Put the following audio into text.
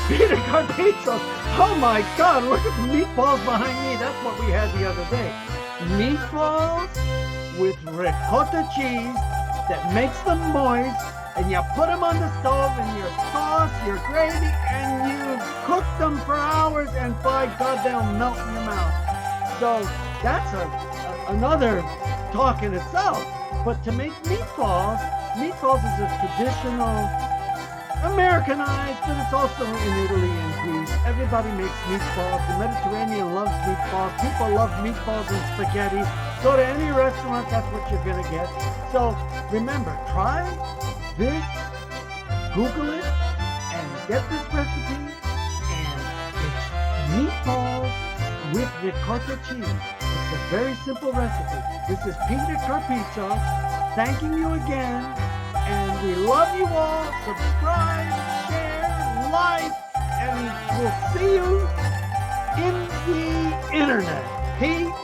Peter Carpizzo. Oh my God, look at the meatballs behind me. That's what we had the other day. Meatballs with ricotta cheese that makes them moist, and you put them on the stove and your sauce, your gravy, and you cook them for hours, and by God, they'll melt in your mouth. So that's another talk in itself. But to make meatballs is a traditional, Americanized, but it's also in Italy and Greece. Everybody makes meatballs. The Mediterranean loves meatballs. People love meatballs and spaghetti. Go to any restaurant, that's what you're going to get. So remember, try this, Google it, and get this recipe. And it's meatballs with ricotta cheese. It's a very simple recipe. This is Peter Carpizzo thanking you again. And we love you all. Subscribe, share, like, and we'll see you in the internet. Peace.